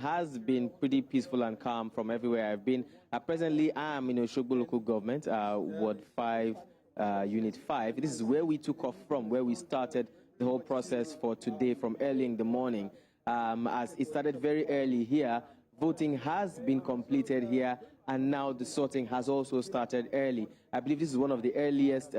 Has been pretty peaceful and calm from everywhere I've been. Presently, I am in Oshogbo local government, Ward 5, Unit 5. This is where we took off from, where we started the whole process for today from early in the morning. As it started very early here, voting has been completed here, and now the sorting has also started early. I believe this is one of the earliest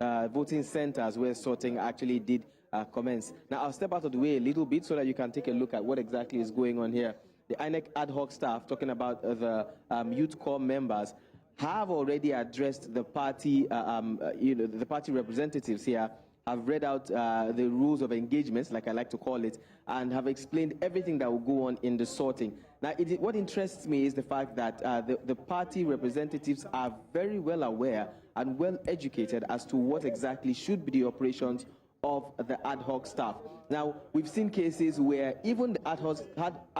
voting centers where sorting actually did commence. Now, I'll step out of the way a little bit so that you can take a look at what exactly is going on here. The INEC ad hoc staff, talking about the youth corps members, have already addressed the party, the party representatives here, have read out the rules of engagements, like I like to call it, and have explained everything that will go on in the sorting. Now, what interests me is the fact that the party representatives are very well aware and well educated as to what exactly should be the operations of the ad hoc staff. Now, we've seen cases where even the ad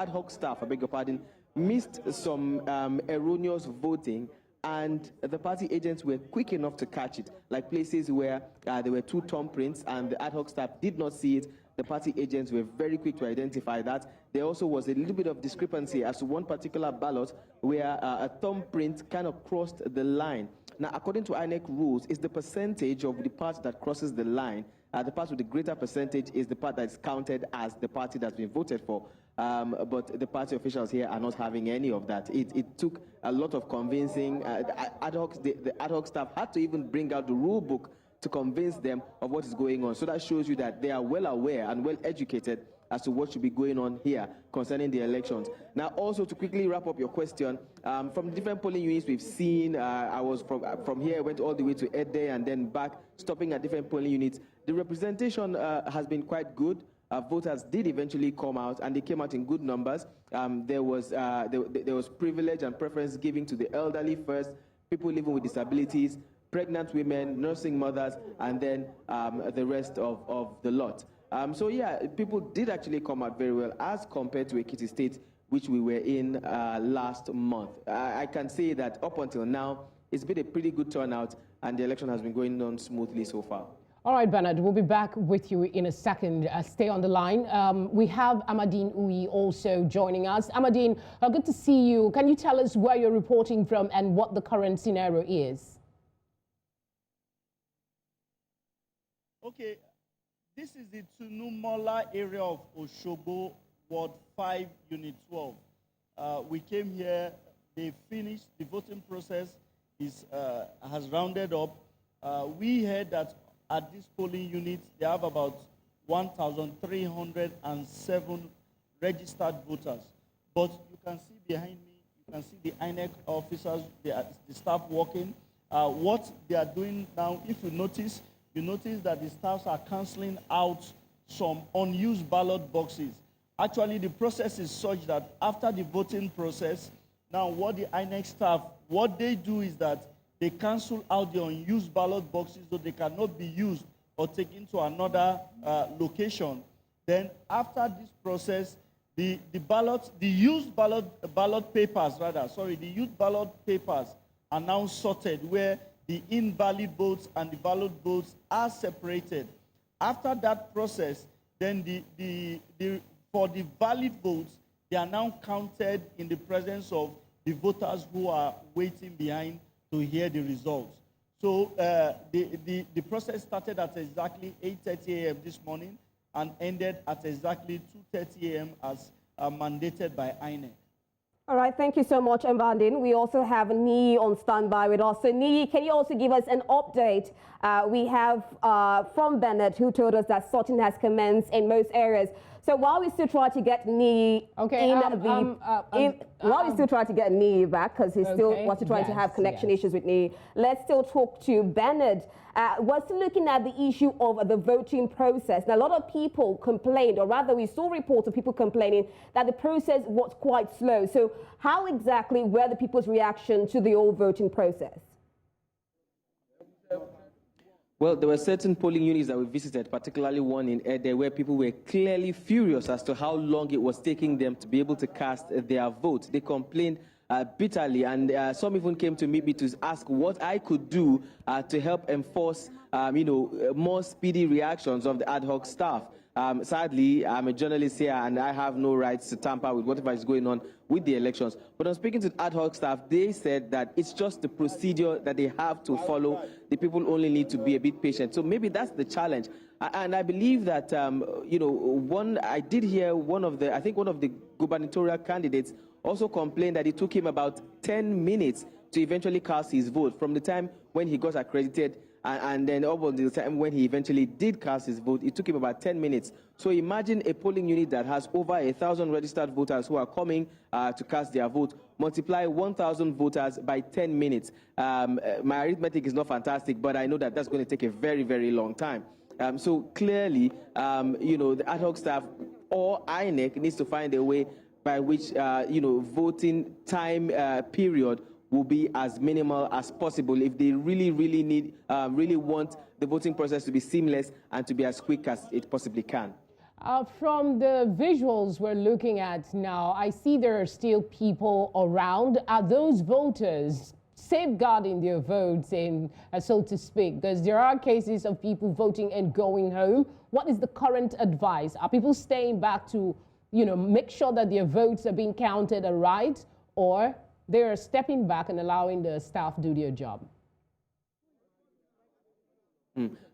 hoc staff, I beg your pardon, missed some erroneous voting, and the party agents were quick enough to catch it, like places where there were 2 thumb prints and the ad hoc staff did not see it. The party agents were very quick to identify that. There also was a little bit of discrepancy as to one particular ballot where a thumb print kind of crossed the line. Now, according to INEC rules, it's the percentage of the part that crosses the line. The part with the greater percentage is the part that is counted as the party that's been voted for. But the party officials here are not having any of that. It took a lot of convincing. The ad hoc staff had to even bring out the rule book to convince them of what is going on. So that shows you that they are well aware and well educated as to what should be going on here concerning the elections. Now, also to quickly wrap up your question, from different polling units we've seen, I was from here, I went all the way to Ede and then back, stopping at different polling units. The representation has been quite good. Voters did eventually come out, and they came out in good numbers. There was privilege and preference given to the elderly first, people living with disabilities, pregnant women, nursing mothers, and then the rest of the lot. So yeah, people did actually come out very well as compared to Ekiti State, which we were in last month. I can say that up until now, it's been a pretty good turnout, and the election has been going on smoothly so far. All right, Bernard, we'll be back with you in a second. Stay on the line. We have Amadine Uyi also joining us. Amadine, good to see you. Can you tell us where you're reporting from and what the current scenario is? Okay, this is the Tunumola area of Oshogbo, Ward 5, Unit 12. We came here, they finished, the voting process has rounded up. We heard that at this polling unit, they have about 1,307 registered voters. But you can see behind me, you can see the INEC officers, the staff working. What they are doing now, if you notice that the staffs are cancelling out some unused ballot boxes. Actually, the process is such that after the voting process, now what the INEC staff, what they do is that they cancel out the unused ballot boxes so they cannot be used or taken to another location. Then after this process, the used ballot papers are now sorted where the invalid votes and the valid votes are separated. After that process, then for the valid votes, they are now counted in the presence of the voters who are waiting behind to hear the results. So the process started at exactly 8:30 a.m. this morning and ended at exactly 2:30 a.m. as mandated by INEC. All right, thank you so much, Mbandin. We also have Nii on standby with us. So Nii, can you also give us an update? We have from Bennett, who told us that sorting has commenced in most areas. So while we still try to get Nii while we still try to get Nii back, because he's still trying to have connection issues with Nii, let's still talk to Bennett. We're still looking at the issue of the voting process. Now, a lot of people complained, or rather we saw reports of people complaining that the process was quite slow. So how exactly were the people's reaction to the whole voting process? Well, there were certain polling units that we visited, particularly one in Ede, where people were clearly furious as to how long it was taking them to be able to cast their vote. They complained bitterly, and some even came to meet me to ask what I could do to help enforce, more speedy reactions of the ad hoc staff. Sadly, I'm a journalist here, and I have no rights to tamper with whatever is going on with the elections. But I'm speaking to ad hoc staff. They said that it's just the procedure that they have to follow. The people only need to be a bit patient. So maybe that's the challenge. And I believe that, I did hear one of the gubernatorial candidates also complained that it took him about 10 minutes to eventually cast his vote from the time when he got accredited and then over the time when he eventually did cast his vote. It took him about 10 minutes. So imagine a polling unit that has over 1,000 registered voters who are coming to cast their vote. Multiply 1,000 voters by 10 minutes. My arithmetic is not fantastic, but I know that that's going to take a very, very long time. So clearly, the ad hoc staff or INEC needs to find a way by which, voting time period will be as minimal as possible if they really want the voting process to be seamless and to be as quick as it possibly can. From the visuals we're looking at now, I see there are still people around. Are those voters safeguarding their votes, so to speak? Because there are cases of people voting and going home. What is the current advice? Are people staying back to, make sure that their votes are being counted right, or they're stepping back and allowing the staff do their job?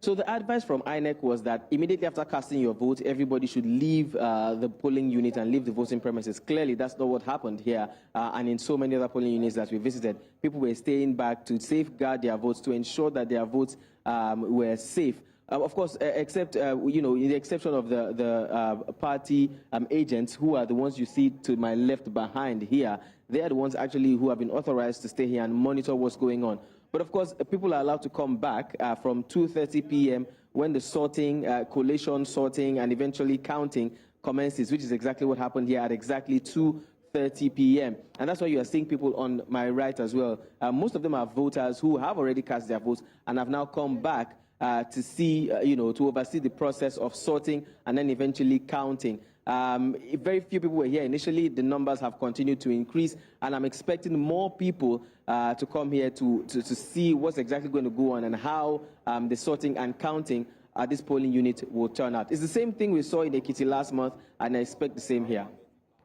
So the advice from INEC was that immediately after casting your vote, everybody should leave the polling unit and leave the voting premises. Clearly, that's not what happened here. And in so many other polling units that we visited, people were staying back to safeguard their votes, to ensure that their votes were safe. Of course, except, in the exception of the party agents, who are the ones you see to my left behind here. They are the ones actually who have been authorized to stay here and monitor what's going on. But of course, people are allowed to come back from 2:30 p.m. when the sorting, collation sorting, and eventually counting commences, which is exactly what happened here at exactly 2:30 p.m. And that's why you are seeing people on my right as well. Most of them are voters who have already cast their votes and have now come back to see, to oversee the process of sorting and then eventually counting. Very few people were here initially. The numbers have continued to increase, and I'm expecting more people to come here to see what's exactly going to go on and how the sorting and counting at this polling unit will turn out. It's the same thing we saw in Ekiti last month, and I expect the same here.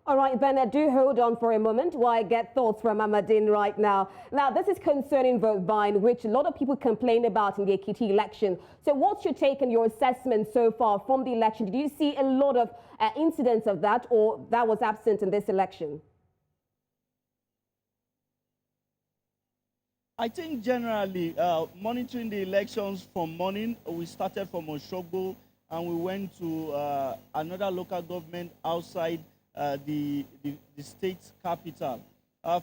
All right, Bernard, do hold on for a moment while I get thoughts from Amadine right now. Now, this is concerning vote buying, which a lot of people complain about in the Ekiti election. So what's your take and your assessment so far from the election? Did you see a lot of incidents of that, or that was absent in this election? I think generally, monitoring the elections from morning, we started from Osogbo and we went to another local government outside the state capital.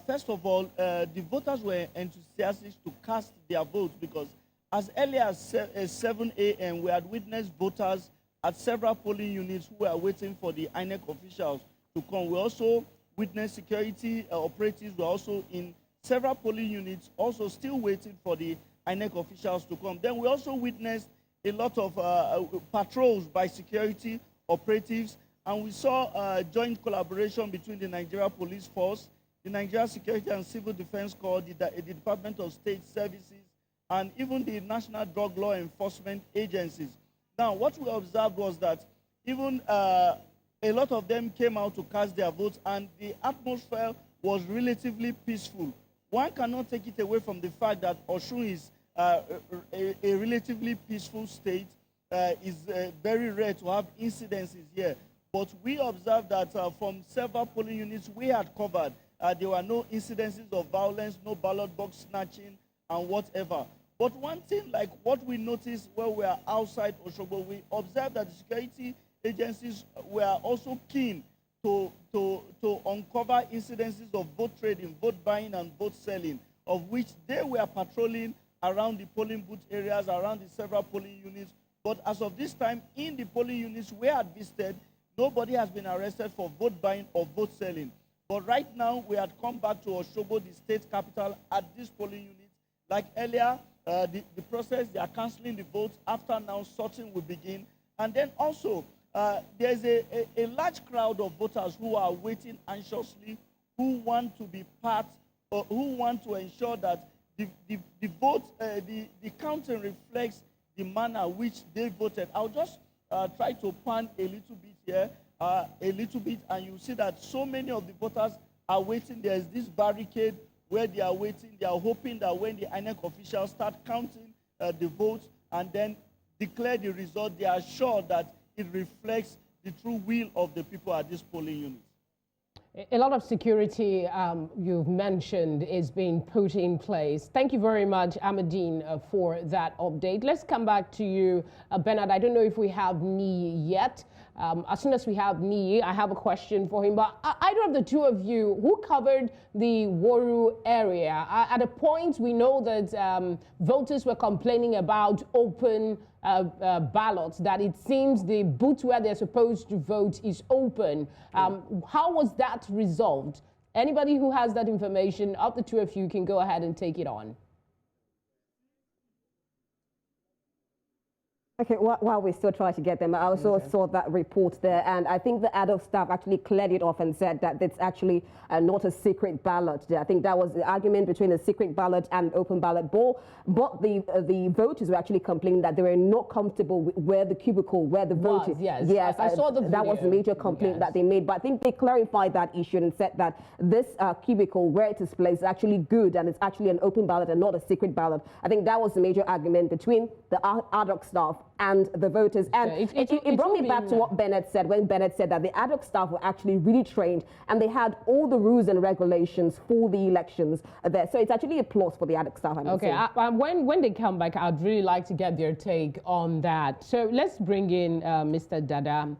First of all, the voters were enthusiastic to cast their votes because as early as 7 a.m., we had witnessed voters at several polling units who were waiting for the INEC officials to come. We also witnessed security operatives were also in several polling units, also still waiting for the INEC officials to come. Then we also witnessed a lot of patrols by security operatives, and we saw joint collaboration between the Nigeria Police Force, the Nigeria Security and Civil Defense Corps, the Department of State Services, and even the National Drug Law Enforcement agencies. Now, what we observed was that even a lot of them came out to cast their votes, and the atmosphere was relatively peaceful. One cannot take it away from the fact that Osun is a relatively peaceful state. It's very rare to have incidences here. But we observed that from several polling units we had covered, there were no incidences of violence, no ballot box snatching, and whatever. But one thing, like what we noticed when we were outside Osogbo, we observed that the security agencies were also keen to uncover incidences of vote trading, vote buying, and vote selling, of which they were patrolling around the polling booth areas, around the several polling units. But as of this time, in the polling units we had visited, nobody has been arrested for vote buying or vote selling. But right now, we had come back to Osogbo, the state capital, at this polling unit. Like earlier, the process, they are cancelling the votes. After now, sorting will begin. And then also, there's a large crowd of voters who are waiting anxiously, who want to be part, or who want to ensure that the vote, the counting reflects the manner which they voted. I'll just try to pan a little bit here, a little bit, and you see that so many of the voters are waiting. There is this barricade where they are waiting. They are hoping that when the INEC officials start counting the votes and then declare the result, they are sure that it reflects the true will of the people at this polling unit. A lot of security you've mentioned is being put in place. Thank you very much, Amadine, for that update. Let's come back to you, Bernard. I don't know if we have Nii yet. As soon as we have Nii, I have a question for him. But either of the two of you, who covered the Woru area? At a point, we know that voters were complaining about open ballots, that it seems the booth where they're supposed to vote is open. How was that resolved? Anybody who has that information, of the two of you, can go ahead and take it on. Okay, while we still try to get them, I also saw that report there, and I think the adult staff actually cleared it off and said that it's actually not a secret ballot. I think that was the argument between a secret ballot and open ballot ball, but the voters were actually complaining that they were not comfortable with where the cubicle, where the vote is. Yes, I saw the video. That was the major complaint that they made, but I think they clarified that issue and said that this cubicle, where it is placed, is actually good, and it's actually an open ballot and not a secret ballot. I think that was the major argument between the adult staff and the voters. And it brought me back to what Bennett said, when Bennett said that the ad hoc staff were actually really trained and they had all the rules and regulations for the elections there. So it's actually a plus for the ad hoc staff. Okay, when they come back, I'd really like to get their take on that. So let's bring in Mr. Dada.